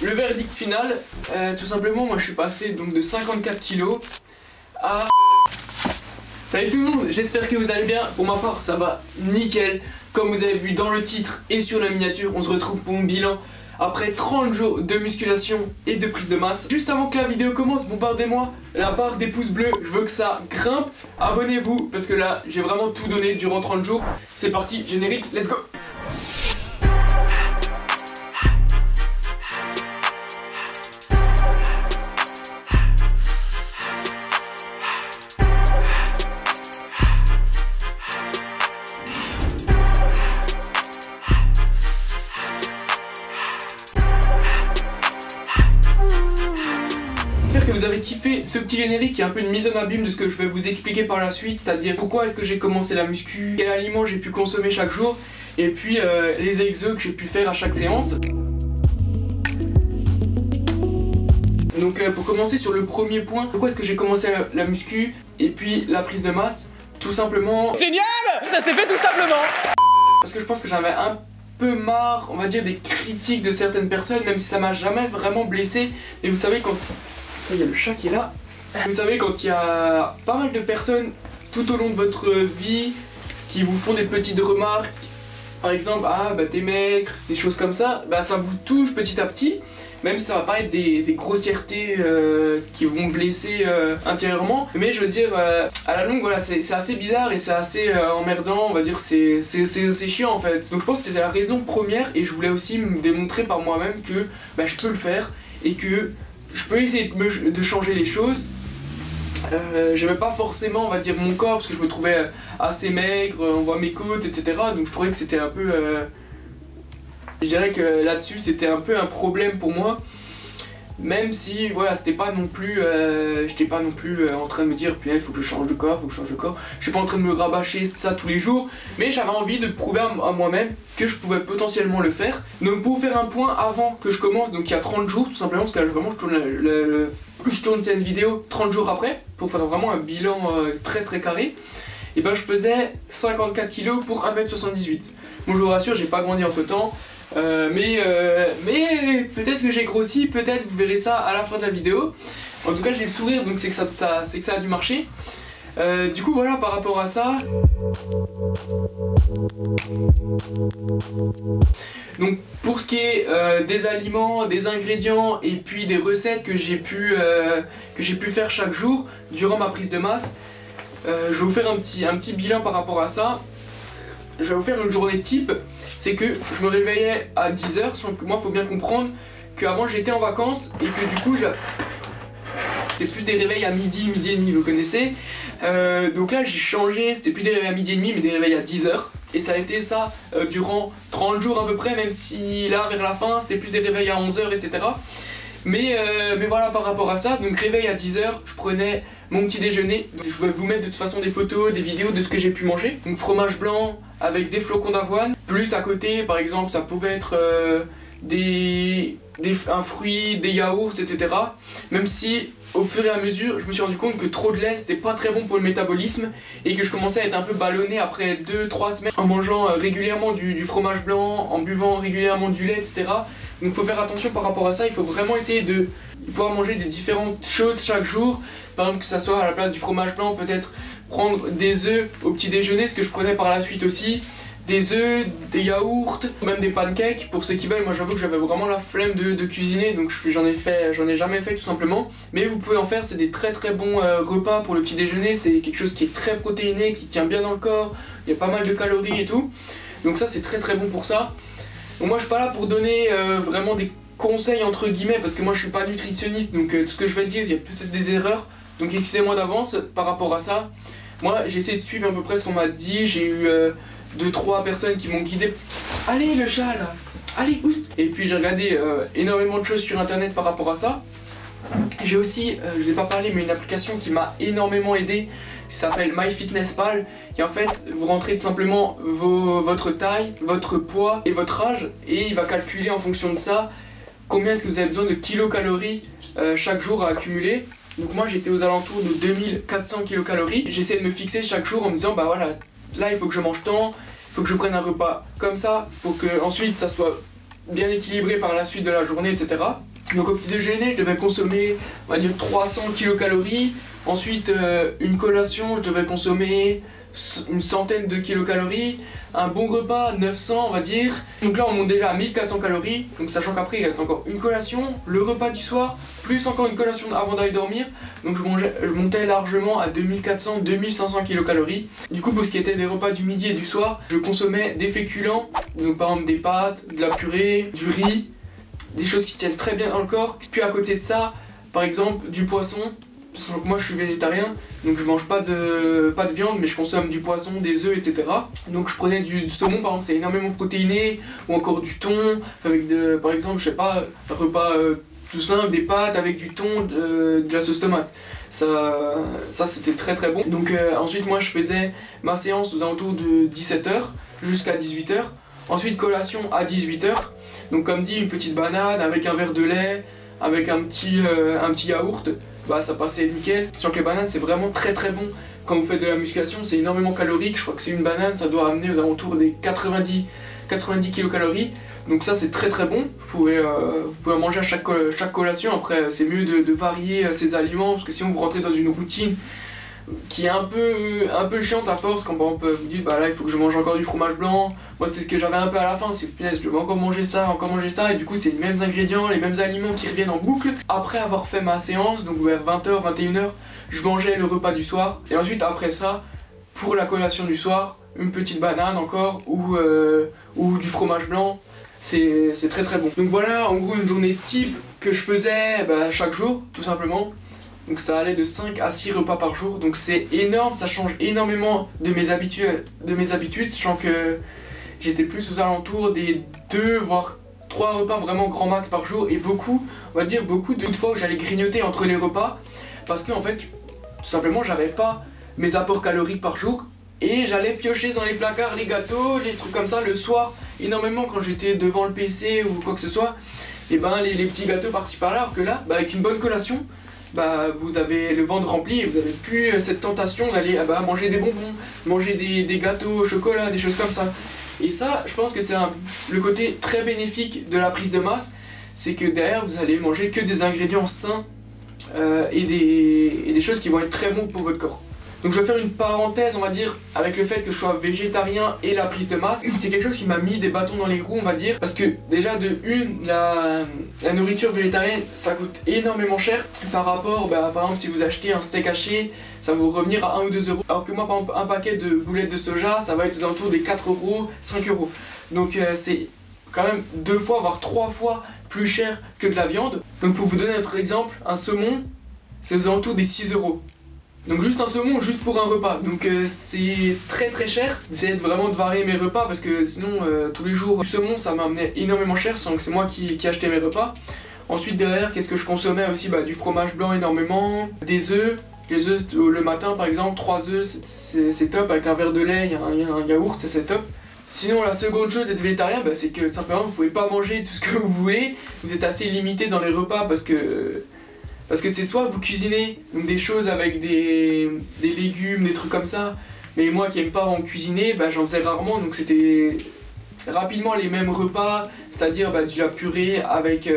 Le verdict final, tout simplement, moi je suis passé donc de 54 kilos à... Salut tout le monde, j'espère que vous allez bien. Pour ma part, ça va nickel. Comme vous avez vu dans le titre et sur la miniature, on se retrouve pour mon bilan après 30 jours de musculation et de prise de masse. Juste avant que la vidéo commence, bombardez-moi la barre des pouces bleus, je veux que ça grimpe. Abonnez-vous parce que là, j'ai vraiment tout donné durant 30 jours. C'est parti, générique, let's go. J'espère que vous avez kiffé ce petit générique qui est un peu une mise en abîme de ce que je vais vous expliquer par la suite, c'est-à-dire pourquoi est-ce que j'ai commencé la muscu, quel aliment j'ai pu consommer chaque jour, et puis les exos que j'ai pu faire à chaque séance. Donc pour commencer sur le premier point, pourquoi est-ce que j'ai commencé la muscu et puis la prise de masse? Tout simplement... Génial! Ça s'est fait tout simplement! Parce que je pense que j'avais un peu marre, on va dire, des critiques de certaines personnes, même si ça m'a jamais vraiment blessé. Et vous savez quand... Il y a le chat qui est là. Vous savez quand il y a pas mal de personnes tout au long de votre vie qui vous font des petites remarques, par exemple, ah bah t'es maigre, des choses comme ça, bah ça vous touche petit à petit, même si ça va pas être des grossièretés qui vont blesser intérieurement, mais je veux dire, à la longue, voilà, c'est assez bizarre et c'est assez emmerdant, on va dire, c'est chiant en fait. Donc je pense que c'est la raison première et je voulais aussi me démontrer par moi-même que bah, je peux le faire et que je peux essayer de changer les choses. J'aimais pas forcément, on va dire, mon corps parce que je me trouvais assez maigre, on voit mes côtes, etc. Donc je trouvais que c'était un peu... je dirais que là-dessus c'était un peu un problème pour moi. Même si, voilà, c'était pas non plus... j'étais pas non plus en train de me dire, puis il faut que je change de corps, faut que je change de corps. Je suis pas en train de me rabâcher ça tous les jours. Mais j'avais envie de prouver à moi-même que je pouvais potentiellement le faire. Donc pour vous faire un point avant que je commence, donc il y a 30 jours tout simplement, parce que là, vraiment je tourne cette vidéo 30 jours après, pour faire vraiment un bilan très carré. Et ben je faisais 54 kg pour 1m78. Bon, je vous rassure, j'ai pas grandi entre temps. Mais peut-être que j'ai grossi, peut-être vous verrez ça à la fin de la vidéo. En tout cas j'ai le sourire, donc c'est que ça a dû marcher. Du coup voilà, par rapport à ça, donc pour ce qui est des aliments, des ingrédients et puis des recettes que j'ai pu faire chaque jour durant ma prise de masse, je vais vous faire un petit bilan par rapport à ça. Je vais vous faire une journée type. C'est que je me réveillais à 10 h, sauf que moi faut bien comprendre qu'avant j'étais en vacances et que du coup c'était plus des réveils à midi et demi, vous connaissez. Donc là j'ai changé, c'était plus des réveils à midi et demi mais des réveils à 10 h. Et ça a été ça durant 30 jours à peu près, même si là vers la fin c'était plus des réveils à 11 h, etc. Mais voilà, par rapport à ça, donc réveil à 10 h, je prenais mon petit déjeuner. Donc, je vais vous mettre de toute façon des photos, des vidéos de ce que j'ai pu manger. Donc fromage blanc avec des flocons d'avoine. Plus à côté, par exemple, ça pouvait être un fruit, des yaourts, etc. Même si au fur et à mesure, je me suis rendu compte que trop de lait c'était pas très bon pour le métabolisme et que je commençais à être un peu ballonné après 2-3 semaines en mangeant régulièrement du fromage blanc, en buvant régulièrement du lait, etc. Donc faut faire attention par rapport à ça, il faut vraiment essayer de pouvoir manger des différentes choses chaque jour. Par exemple, que ça soit à la place du fromage blanc, peut-être prendre des œufs au petit déjeuner, ce que je prenais par la suite aussi. Des œufs, des yaourts, même des pancakes pour ceux qui veulent. Moi j'avoue que j'avais vraiment la flemme de cuisiner, donc j'en ai jamais fait tout simplement. Mais vous pouvez en faire, c'est des très bons repas pour le petit déjeuner. C'est quelque chose qui est très protéiné, qui tient bien dans le corps. Il y a pas mal de calories et tout. Donc ça c'est très bon pour ça. Donc moi je suis pas là pour donner vraiment des conseils entre guillemets, parce que moi je suis pas nutritionniste, donc tout ce que je vais dire, il y a peut-être des erreurs. Donc excusez-moi d'avance par rapport à ça. Moi j'ai essayé de suivre à peu près ce qu'on m'a dit, j'ai eu 2-3 personnes qui m'ont guidé. Allez le chat là, allez oust. Et puis j'ai regardé énormément de choses sur internet par rapport à ça. J'ai aussi, je vous ai pas parlé, mais une application qui m'a énormément aidé, qui s'appelle MyFitnessPal, qui en fait, vous rentrez tout simplement votre taille, votre poids et votre âge, et il va calculer en fonction de ça combien est-ce que vous avez besoin de kilocalories chaque jour à accumuler. Donc moi j'étais aux alentours de 2400 kilocalories. J'essaie de me fixer chaque jour en me disant bah voilà, là il faut que je mange tant, il faut que je prenne un repas comme ça pour que ensuite ça soit bien équilibré par la suite de la journée, etc. Donc au petit déjeuner, je devais consommer, on va dire 300 kilocalories. Ensuite, une collation, je devais consommer une centaine de kilocalories. Un bon repas, 900 on va dire. Donc là on monte déjà à 1400 calories. Donc sachant qu'après il reste encore une collation, le repas du soir, plus encore une collation avant d'aller dormir. Donc je montais largement à 2400-2500 kilocalories. Du coup pour ce qui était des repas du midi et du soir, je consommais des féculents. Donc par exemple des pâtes, de la purée, du riz, des choses qui tiennent très bien dans le corps. Puis à côté de ça, par exemple du poisson. Moi je suis végétarien, donc je mange pas de viande, mais je consomme du poisson, des œufs, etc. Donc je prenais du saumon, par exemple, c'est énormément protéiné, ou encore du thon, avec par exemple, je sais pas, un repas tout simple, des pâtes avec du thon, de la sauce tomate. Ça c'était très très bon. Donc ensuite moi je faisais ma séance aux alentours de 17h jusqu'à 18h. Ensuite collation à 18h. Donc comme dit, une petite banane avec un verre de lait, avec un petit yaourt. Bah ça passait nickel. Sachant que les bananes c'est vraiment très très bon. Quand vous faites de la musculation, c'est énormément calorique. Je crois que c'est une banane, ça doit amener aux alentours des 90 kilocalories. Donc ça c'est très très bon. Vous pouvez en manger à chaque collation. Après c'est mieux de varier ces aliments, parce que sinon vous rentrez dans une routine qui est un peu chiante à force. Quand par exemple vous dites bah là il faut que je mange encore du fromage blanc. Moi c'est ce que j'avais un peu à la fin, c'est punaise je devais encore manger ça, et du coup c'est les mêmes ingrédients, les mêmes aliments qui reviennent en boucle. Après avoir fait ma séance, donc vers 20h, 21h, je mangeais le repas du soir. Et ensuite après ça, pour la collation du soir, une petite banane encore, ou du fromage blanc. C'est très très bon. Donc voilà en gros une journée type que je faisais chaque jour, tout simplement. Donc ça allait de 5 à 6 repas par jour, donc c'est énorme, ça change énormément de mes habitudes, sachant que j'étais plus aux alentours des 2 voire 3 repas vraiment grand max par jour, et beaucoup de fois où j'allais grignoter entre les repas, parce que en fait, tout simplement j'avais pas mes apports caloriques par jour, et j'allais piocher dans les placards les gâteaux, les trucs comme ça le soir, énormément quand j'étais devant le PC ou quoi que ce soit, et les petits gâteaux par-ci par-là, alors que là, avec une bonne collation, vous avez le ventre rempli et vous avez plus cette tentation d'aller manger des bonbons, manger des gâteaux au chocolat, des choses comme ça. Et ça, je pense que c'est le côté très bénéfique de la prise de masse, c'est que derrière vous allez manger que des ingrédients sains et des choses qui vont être très bonnes pour votre corps. Donc je vais faire une parenthèse, on va dire, avec le fait que je sois végétarien et la prise de masse. C'est quelque chose qui m'a mis des bâtons dans les roues, on va dire, parce que déjà la nourriture végétarienne, ça coûte énormément cher par rapport, par exemple, si vous achetez un steak haché, ça va vous revenir à 1 ou 2 euros. Alors que moi, par exemple, un paquet de boulettes de soja, ça va être aux alentours des 4 euros, 5 euros. Donc c'est quand même 2 fois, voire 3 fois plus cher que de la viande. Donc pour vous donner un autre exemple, un saumon, c'est aux alentours des 6 euros. Donc juste un saumon, juste pour un repas. Donc c'est très très cher. J'essaie vraiment de varier mes repas parce que sinon tous les jours du saumon ça m'amenait énormément cher, sans que c'est moi qui achetais mes repas. Ensuite derrière, qu'est-ce que je consommais aussi, du fromage blanc énormément, des œufs. Les œufs le matin par exemple, 3 œufs c'est top, avec un verre de lait, un yaourt, c'est top. Sinon la seconde chose d'être végétarien, c'est que simplement vous pouvez pas manger tout ce que vous voulez. Vous êtes assez limité dans les repas parce que c'est soit vous cuisinez donc des choses avec des légumes, des trucs comme ça, mais moi qui aime pas en cuisiner, j'en faisais rarement, donc c'était rapidement les mêmes repas, c'est-à-dire de la purée avec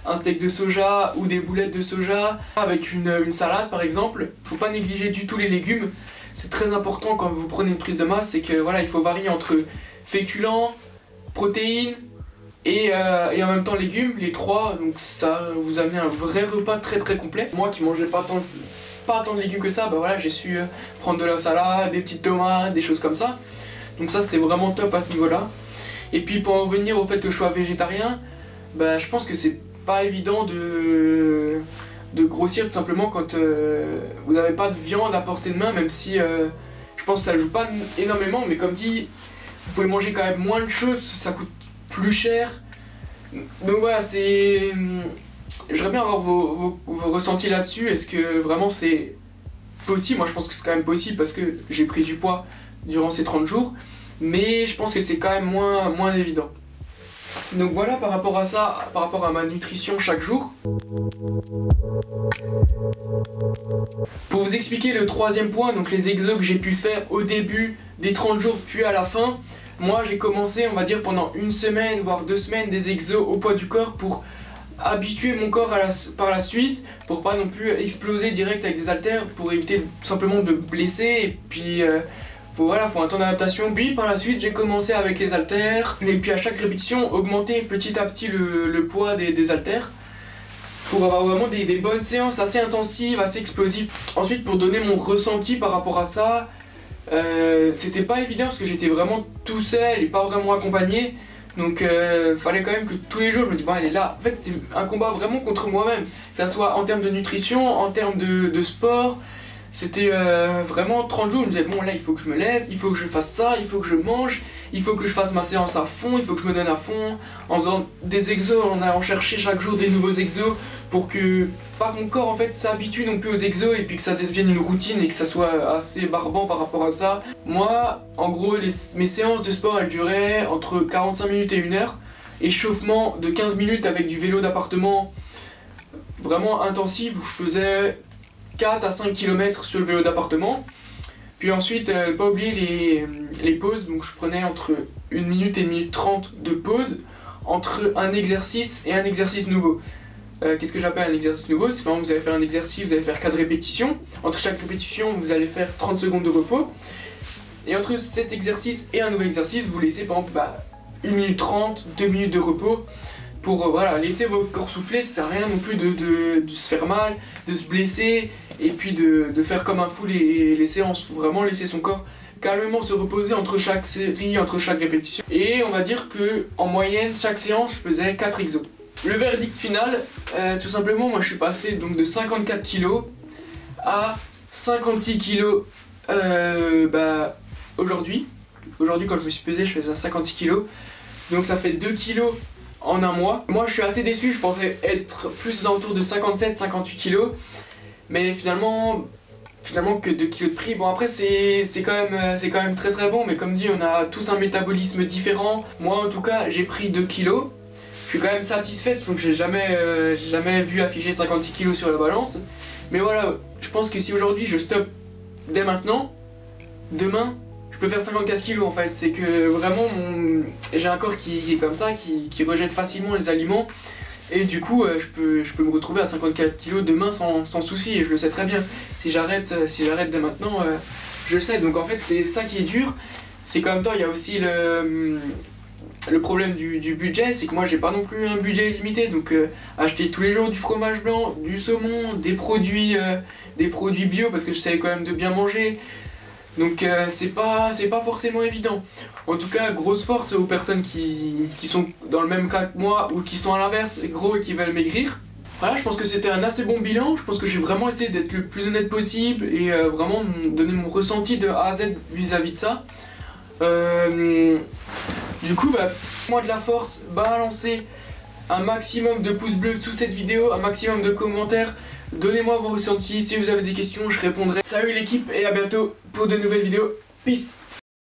un steak de soja ou des boulettes de soja, avec une salade par exemple. Faut pas négliger du tout les légumes, c'est très important quand vous prenez une prise de masse, c'est que voilà, il faut varier entre féculents, protéines, et en même temps légumes, les trois, donc ça vous amène un vrai repas très très complet. Moi qui mangeais pas tant de légumes que ça, voilà, j'ai su prendre de la salade, des petites tomates, des choses comme ça. Donc ça c'était vraiment top à ce niveau là. Et puis pour en revenir au fait que je sois végétarien, je pense que c'est pas évident de grossir tout simplement quand vous n'avez pas de viande à portée de main, même si je pense que ça joue pas énormément, mais comme dit, vous pouvez manger quand même moins de choses, ça coûte plus cher. Donc voilà, j'aimerais bien avoir vos ressentis là-dessus. Est-ce que vraiment c'est possible? Moi je pense que c'est quand même possible parce que j'ai pris du poids durant ces 30 jours, mais je pense que c'est quand même moins évident. Donc voilà par rapport à ça, par rapport à ma nutrition chaque jour. Pour vous expliquer le troisième point, donc les exos que j'ai pu faire au début des 30 jours puis à la fin, moi j'ai commencé on va dire pendant une semaine voire 2 semaines des exos au poids du corps pour habituer mon corps par la suite, pour pas non plus exploser direct avec des haltères, pour éviter tout simplement de blesser et puis faut un temps d'adaptation. Puis par la suite j'ai commencé avec les haltères et puis à chaque répétition augmenter petit à petit le poids des haltères pour avoir vraiment des bonnes séances assez intensives, assez explosives. Ensuite pour donner mon ressenti par rapport à ça, c'était pas évident parce que j'étais vraiment tout seul et pas vraiment accompagné. Donc fallait quand même que tous les jours je me dis bon elle est là. En fait c'était un combat vraiment contre moi-même, que ce soit en termes de nutrition, en termes de sport. C'était vraiment 30 jours, je me disais bon là il faut que je me lève, il faut que je fasse ça, il faut que je mange, il faut que je fasse ma séance à fond, il faut que je me donne à fond, en faisant des exos, en allant chercher chaque jour des nouveaux exos pour que pas que mon corps en fait s'habitue non plus aux exos et puis que ça devienne une routine et que ça soit assez barbant par rapport à ça. Moi en gros mes séances de sport elles duraient entre 45 minutes et 1 heure, échauffement de 15 minutes avec du vélo d'appartement vraiment intensif où je faisais 4 à 5 km sur le vélo d'appartement. Puis ensuite, pas oublier les pauses, donc je prenais entre 1 minute et 1 minute 30 de pause entre un exercice et un exercice nouveau. Qu'est-ce que j'appelle un exercice nouveau? C'est par exemple vous allez faire un exercice, vous allez faire 4 répétitions. Entre chaque répétition, vous allez faire 30 secondes de repos. Et entre cet exercice et un nouvel exercice, vous laissez par exemple 1 minute 30, 2 minutes de repos. Pour laisser votre corps souffler, ça sert à rien non plus de se faire mal, de se blesser et puis de faire comme un fou les séances. Faut vraiment laisser son corps calmement se reposer entre chaque série, entre chaque répétition. Et on va dire que en moyenne, chaque séance, je faisais 4 exos. Le verdict final, tout simplement, moi je suis passé donc de 54 kg à 56 kg aujourd'hui. Aujourd'hui quand je me suis pesé, je faisais 56 kg. Donc ça fait 2 kg en un mois. Moi je suis assez déçu, je pensais être plus autour de 57-58 kg. Mais finalement que 2 kg de prix. Bon après c'est quand même très très bon, mais comme dit on a tous un métabolisme différent. Moi en tout cas j'ai pris 2 kg. Je suis quand même satisfait, donc j'ai jamais vu afficher 56 kg sur la balance. Mais voilà, je pense que si aujourd'hui je stoppe dès maintenant, demain je peux faire 54 kg en fait. C'est que vraiment j'ai un corps qui est comme ça, qui rejette facilement les aliments. Et du coup je peux me retrouver à 54 kg demain sans souci, et je le sais très bien. Si j'arrête dès maintenant, je le sais. Donc en fait c'est ça qui est dur. C'est qu'en même temps il y a aussi le problème du budget, c'est que moi j'ai pas non plus un budget limité. Donc acheter tous les jours du fromage blanc, du saumon, des produits bio parce que je savais quand même de bien manger. Donc c'est pas forcément évident. En tout cas, grosse force aux personnes qui sont dans le même cas que moi ou qui sont à l'inverse, gros et qui veulent maigrir. Voilà, je pense que c'était un assez bon bilan. Je pense que j'ai vraiment essayé d'être le plus honnête possible et vraiment donner mon ressenti de A à Z vis-à-vis de ça. Du coup, moi de la force, balancez un maximum de pouces bleus sous cette vidéo, un maximum de commentaires. Donnez-moi vos ressentis, si vous avez des questions, je répondrai. Salut l'équipe et à bientôt pour de nouvelles vidéos. Peace!